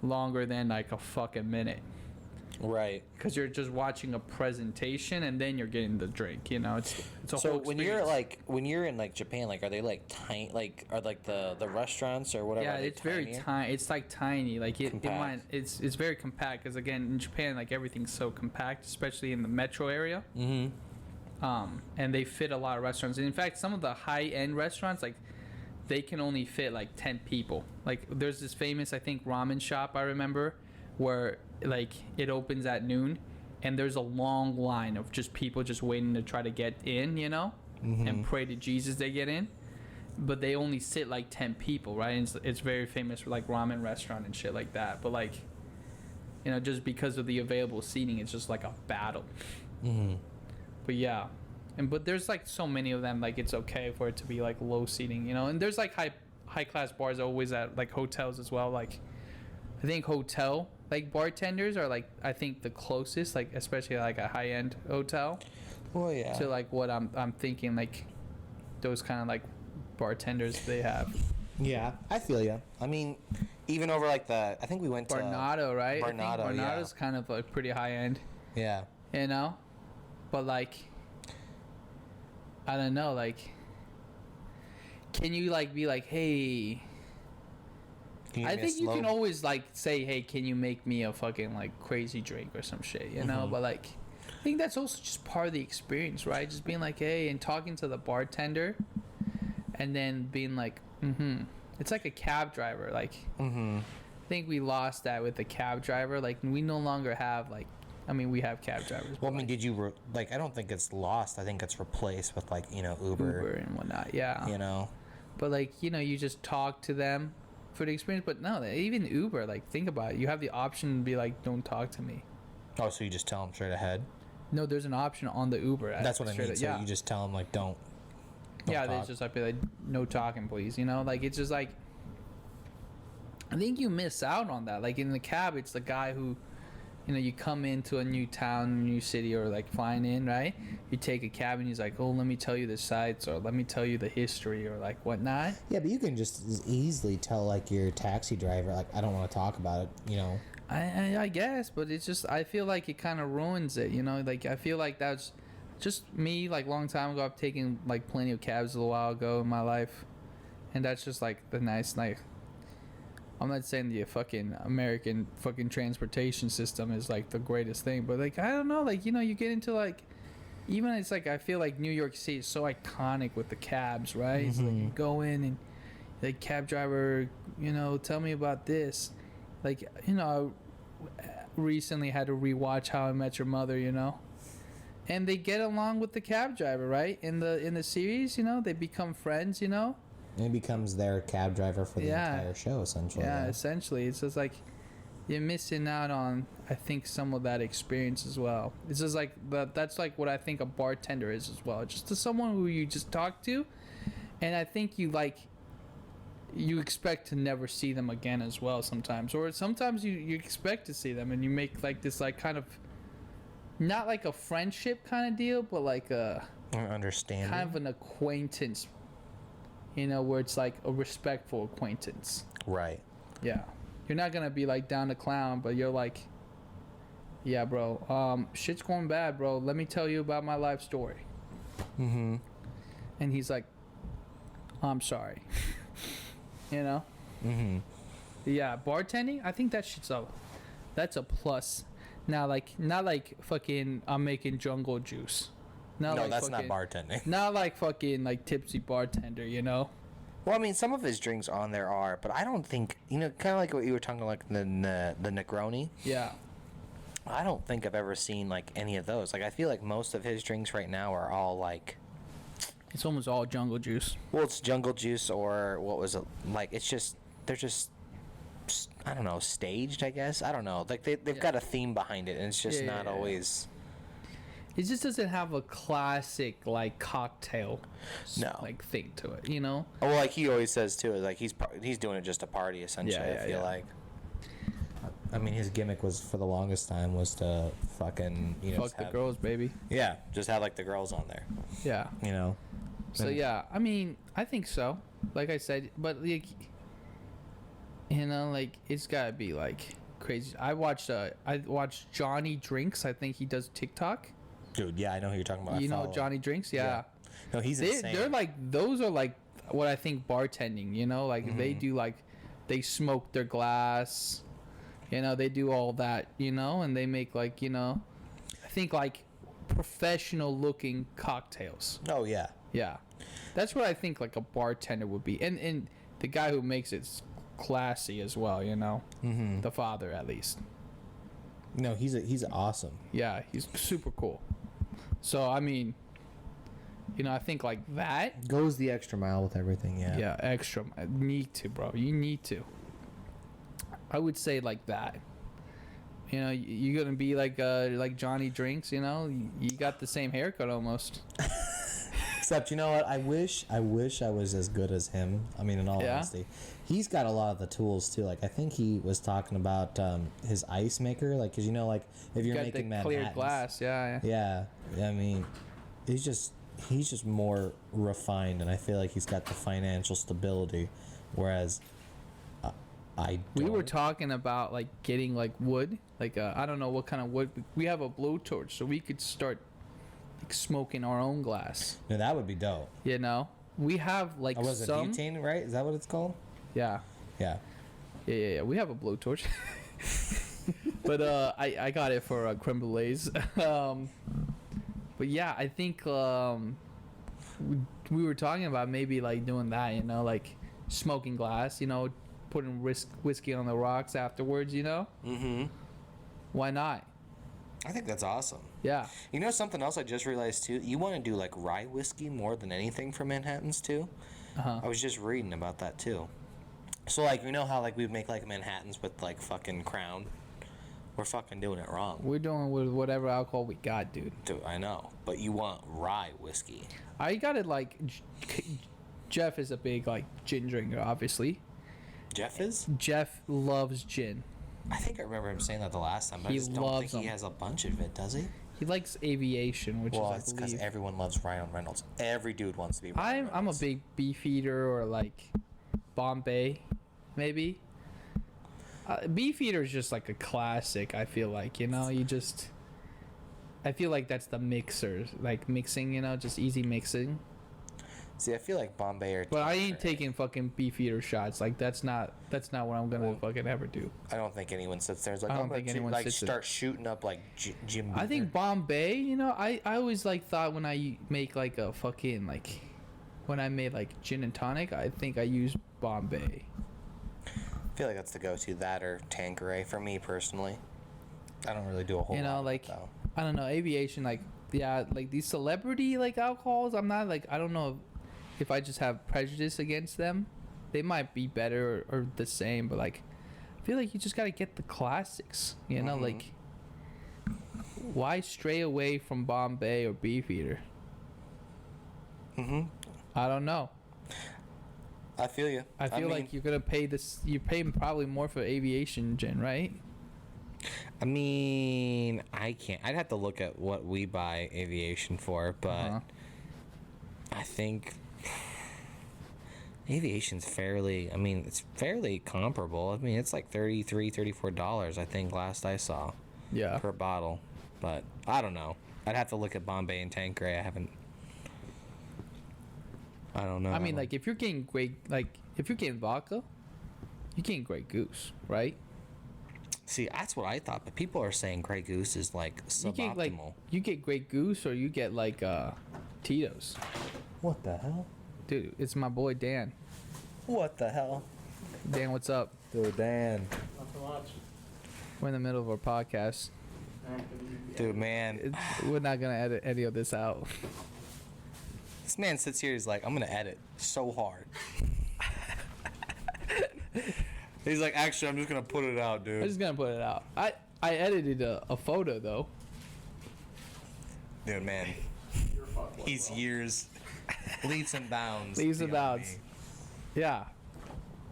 longer than like a fucking minute. Right. Because you're just watching a presentation and then you're getting the drink. It's a so whole experience. when you're in like Japan, like are they like tiny? Like are like the restaurants or whatever? Yeah, it's very tiny. It's like tiny. Like it's very compact. Because again, in Japan, like everything's so compact, especially in the metro area. Mm-hmm. and they fit a lot of restaurants. And in fact, some of the high-end restaurants, like, they can only fit like 10 people. Like, there's this famous, I think, ramen shop I remember where like it opens at noon and there's a long line of just people just waiting to try to get in, and pray to Jesus they get in. But they only sit like 10 people, right? And it's very famous for like ramen restaurant and shit like that. But like, just because of the available seating, it's just like a battle. But yeah. But there's like so many of them, like it's okay for it to be like low seating, and there's like high class bars always at like hotels as well. Like I think hotel like bartenders are like, I think the closest, like especially like a high end hotel. Well, yeah. To like what I'm thinking, like those kind of like bartenders they have. Yeah, I feel you. I mean, even over like I think we went to Barnado, right? Barnado, Barnado's kind of like pretty high end. Yeah. But like, I don't know, like, can you like be like, hey, I think you can always like say, hey, can you make me a fucking like crazy drink or some shit, But like, I think that's also just part of the experience, right? Just being like, hey, and talking to the bartender, and then being like, it's like a cab driver, like, I think we lost that with the cab driver. Like, we no longer have like, I mean, we have cab drivers. Well, I mean, did you like? I don't think it's lost. I think it's replaced with like Uber and whatnot. Yeah. But like you just talk to them for the experience. But no, even Uber. Like, think about it. You have the option to be like, don't talk to me. Oh, so you just tell them straight ahead? No, there's an option on the Uber. That's what I mean. So you just tell them like, don't yeah, talk. they just be like, no talking, please. Like it's just like, I think you miss out on that. Like in the cab, it's the guy who. You come into a new town, new city, or like flying in, right? You take a cab and he's like, oh, let me tell you the sights, or let me tell you the history, or like whatnot. Yeah, but you can just easily tell like your taxi driver, like, I don't want to talk about it, I guess, but it's just, I feel like it kind of ruins it, Like, I feel like that's just me, like, long time ago. I've taken like plenty of cabs a while ago in my life, and that's just like the nice, like, I'm not saying the fucking American fucking transportation system is like the greatest thing, but like, I don't know, like, you get into like, even it's like, I feel like New York City is so iconic with the cabs, right? It's like you go in and the cab driver, tell me about this. Like, I recently had to rewatch How I Met Your Mother, and they get along with the cab driver, right? In the series, they become friends, It becomes their cab driver for the entire show, essentially. Yeah, essentially. It's just like you're missing out on, I think, some of that experience as well. It's just like that's like what I think a bartender is as well. Just to someone who you just talk to, and I think you expect to never see them again as well sometimes. Or sometimes you expect to see them and you make like this like kind of, not like a friendship kind of deal, but like a understanding, kind of an acquaintance, where it's like a respectful acquaintance. Right. Yeah. You're not going to be like down to clown, but you're like, yeah, bro, shit's going bad, bro. Let me tell you about my life story. And he's like, I'm sorry. Yeah, bartending, I think that's a plus. Now, like, not like fucking I'm making jungle juice. No, like that's fucking, not bartending. Not like fucking like tipsy bartender, Well, I mean, some of his drinks on there are, but I don't think, kind of like what you were talking about, like the Negroni. Yeah. I don't think I've ever seen like any of those. Like, I feel like most of his drinks right now are all like, it's almost all jungle juice. Well, it's jungle juice, or what was it? Like, it's just, they're just, I don't know, staged, I guess. I don't know. Like, they've got a theme behind it, and it's just not always. It just doesn't have a classic like cocktail like thing to it, Oh, well, like he always says too, is like he's doing it just to party, essentially. I feel like. I mean, his gimmick was for the longest time was to fucking fuck the girls, baby. Yeah, just have like the girls on there. Yeah. So yeah, I mean, I think so. Like I said, but like, like it's gotta be like crazy. I watched Johnny Drinks. I think he does TikTok. Dude, yeah, I know who you're talking about. You know Johnny Drinks? Yeah. No, he's insane. They're like, those are like what I think bartending, like they do like, they smoke their glass, they do all that, and they make like, I think like professional looking cocktails. Oh yeah. Yeah, that's what I think like a bartender would be, and the guy who makes it's classy as well. You know, the father at least. No, he's awesome. Yeah, he's super cool. So I mean, you know, I think like that goes the extra mile with everything. Yeah. Yeah, extra. Need to, bro. You need to. I would say like that. You know, you're gonna be like Johnny Drinks. You know, you got the same haircut almost. Except, you know what? I wish I was as good as him. I mean, in all honesty, he's got a lot of the tools too. Like I think he was talking about his ice maker, like because you know, like if you're making the clear glass, yeah. I mean, he's just more refined, and I feel like he's got the financial stability, whereas I don't. We were talking about like getting like wood, like I don't know what kind of wood. We have a blowtorch, so we could start like smoking our own glass. No, that would be dope. You know, we have like was it butane, right? Is that what it's called? Yeah. Yeah. Yeah. We have a blowtorch. But I got it for creme brulees. But yeah, I think we were talking about maybe like doing that, you know, like smoking glass, you know, putting whiskey on the rocks afterwards, you know. Why not? I think that's awesome. Yeah. You know something else I just realized too? You want to do like rye whiskey more than anything for Manhattans too? I was just reading about that too. So like, you know how like we make like Manhattans with like fucking Crown? We're fucking doing it wrong. We're doing with whatever alcohol we got, dude. Dude, I know. But you want rye whiskey. I got it like... Jeff is a big like gin drinker, obviously. Jeff is? Jeff loves gin. I think I remember him saying that the last time, but I just don't think he has a bunch of it, does he? He likes aviation, which well, is, it's because everyone loves Ryan Reynolds. Every dude wants to be Ryan Reynolds. I'm a big Beefeater or like Bombay, maybe. Beefeater is just like a classic, I feel like, you know, I feel like that's the mixer, like mixing, you know, just easy mixing. See, I feel like Bombay or... But I ain't taking fucking Beefeater shots. Like, that's not what I'm gonna fucking ever do. I don't think anyone sits there and is like, I don't think anyone like start shooting up like Jim Beaver. I think Bombay, you know, I always like thought when I make like a fucking like, when I made like gin and tonic, I think I use Bombay. I feel like that's the go-to, that or Tanqueray for me personally. I don't really do a whole lot. You know, like, though. I don't know, aviation, like, yeah, like these celebrity like alcohols, I'm not like, I don't know if I just have prejudice against them. They might be better or the same, but like, I feel like you just gotta get the classics, you know, like, why stray away from Bombay or Beefeater? I don't know. I feel you. I feel like you're gonna pay this. You're paying probably more for aviation gin, right? I mean, I can't. I'd have to look at what we buy aviation for, but I think aviation's fairly. I mean, it's fairly comparable. I mean, it's like $34, I think, last I saw. Yeah. Per bottle, but I don't know. I'd have to look at Bombay and Tanqueray. I don't know. I mean, like, if you're getting if you're getting vodka, you're getting Grey Goose, right? See, that's what I thought, but people are saying Grey Goose is like suboptimal. You get Grey Goose or you get like Tito's. What the hell? Dude, it's my boy Dan. What the hell? Dan, what's up? Dude, Dan. Not so much. We're in the middle of our podcast. Dude, man. We're not going to edit any of this out. This man sits here, he's like, I'm going to edit so hard. He's like, actually, I'm just going to put it out, dude. I'm just going to put it out. I edited a photo, though. Dude, man. He's years. Leaps and bounds. Leaps and bounds. Yeah.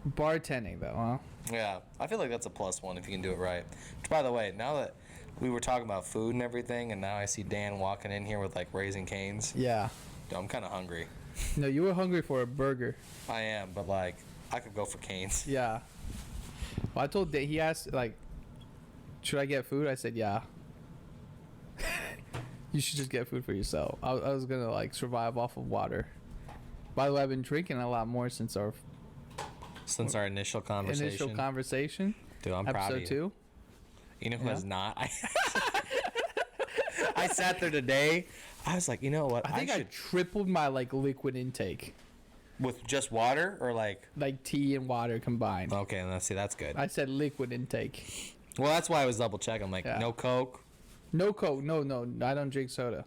Bartending, though, huh? Yeah. I feel like that's a +1 if you can do it right. Which, by the way, now that we were talking about food and everything, and now I see Dan walking in here with, like, Raising Cane's. Yeah. Dude, I'm kind of hungry. No, you were hungry for a burger. I am, but, like, I could go for Cane's. Yeah. Well, I told Dan, he asked, like, should I get food? I said, yeah. You should just get food for yourself. I was going to, like, survive off of water. By the way, I've been drinking a lot more since our initial conversation. Dude, I'm proud of you. Episode 2. You know who has not? I sat there today. I was like, you know what? I think I tripled my like liquid intake. With just water or like tea and water combined. Okay, let's see. That's good. I said liquid intake. Well, that's why I was double checking. I'm like, no Coke. No Coke. No. I don't drink soda.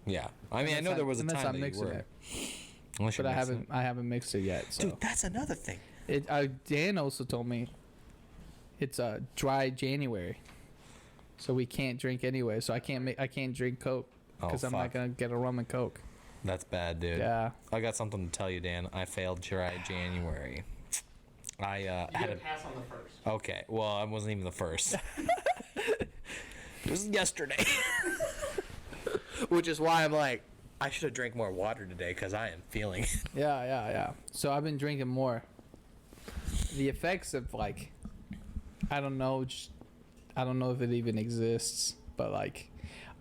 Yeah, I mean, I know there was a time that you were. It. But I haven't mixed it yet. So. Dude, that's another thing. Dan also told me it's a dry January, so we can't drink anyway. So I can't drink Coke because I'm not gonna get a rum and Coke. That's bad, dude. Yeah. I got something to tell you, Dan. I failed dry January. I had a pass on the first. Okay, well, I wasn't even the first. It was yesterday. Which is why I'm like, I should have drank more water today because I am feeling it. Yeah. So I've been drinking more. The effects of like, I don't know if it even exists, but like,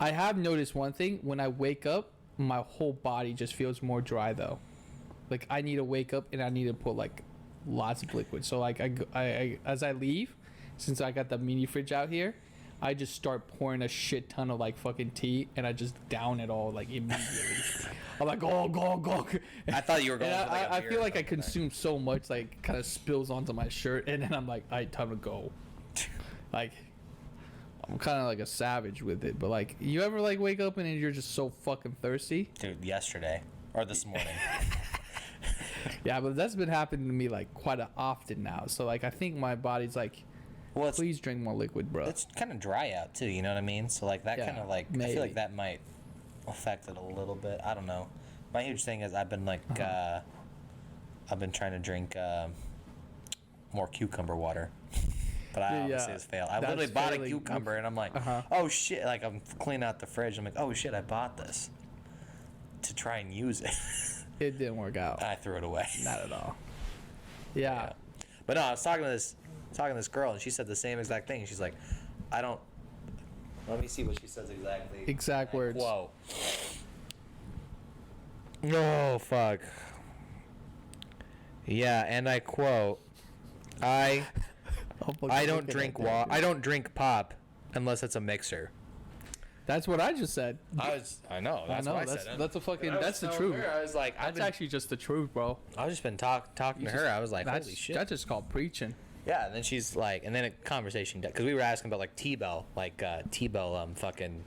I have noticed one thing. When I wake up, my whole body just feels more dry though. Like I need to wake up and I need to put like lots of liquid. So like I as I leave, since I got the mini fridge out here, I just start pouring a shit ton of like fucking tea and I just down it all like immediately. I'm like go. I thought you were going. I feel like I consume so much like kind of spills onto my shirt and then I'm like, all right, time to go. Like I'm kind of like a savage with it, but like you ever like wake up and you're just so fucking thirsty? Dude, yesterday or this morning. Yeah, but that's been happening to me like quite often now. So like I think my body's like, well, please drink more liquid, bro. It's kind of dry out too, you know what I mean? So like that kind of like maybe. I feel like that might affect it a little bit. I don't know. My huge thing is I've been like I've been trying to drink more cucumber water. But I obviously has failed. I literally bought a cucumber and I'm like, oh shit! Like I'm cleaning out the fridge. I'm like, oh shit! I bought this to try and use it. It didn't work out. I threw it away. Not at all. Yeah. But no, I was talking to this girl and she said the same exact thing. She's like, I don't. Let me see what she says exactly. Exact words. Whoa. Oh fuck. Yeah, and I quote, I don't drink I don't drink pop unless it's a mixer. That's what I just said. I know. That's what I said. That's a fucking. That's the truth. I was like, that's actually just the truth, bro. I've just been talking to her. I was like, holy shit. That's just called preaching. Yeah, and then she's like, and then a conversation because we were asking about like T-Bell, fucking.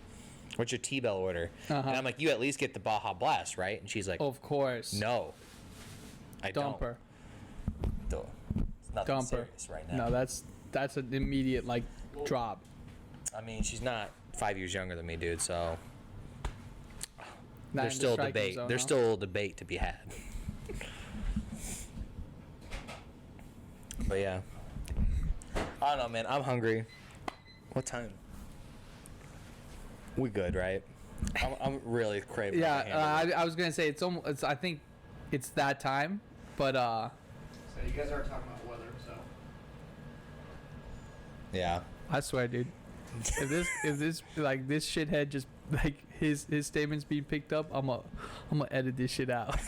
What's your T-Bell order? And I'm like, you at least get the Baja Blast, right? And she's like, of course. No, I don't. Dumper. It's nothing serious right now. No, that's an immediate like drop. I mean, she's not 5 years younger than me, dude. So there's still debate. There's still debate to be had. But yeah, I don't know, man. I'm hungry. What time? We good, right? I'm really craving. Yeah, I was gonna say it's almost. I think it's that time, but So you guys are talking about weather, so. Yeah. I swear, dude. If this like this shithead just like his statements being picked up, I'm gonna edit this shit out.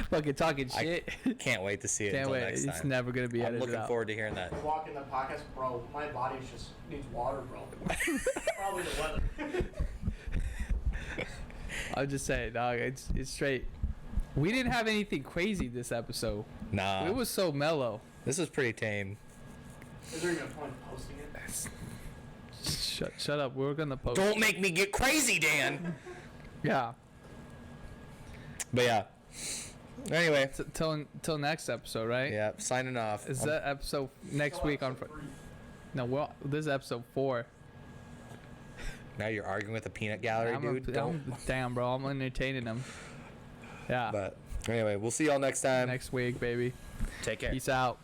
Fucking talking shit. Can't wait to see it. Can't until wait. Next time. It's never gonna be edited out. I'm looking forward to hearing that. Walking the podcast, bro. My body just needs water, bro. Probably the weather. I'm just saying, dog. It's straight. We didn't have anything crazy this episode. Nah. It was so mellow. This was pretty tame. Is there even a point in posting it? Shut up. We're gonna post. Don't make me get crazy, Dan. Yeah. But yeah. Anyway. Till next episode, right? Yeah. Signing off. Is that episode next week on? No, well, this is episode 4. Now you're arguing with the peanut gallery, dude. Damn, bro. I'm entertaining them. Yeah. But anyway, we'll see y'all next time. Next week, baby. Take care. Peace out.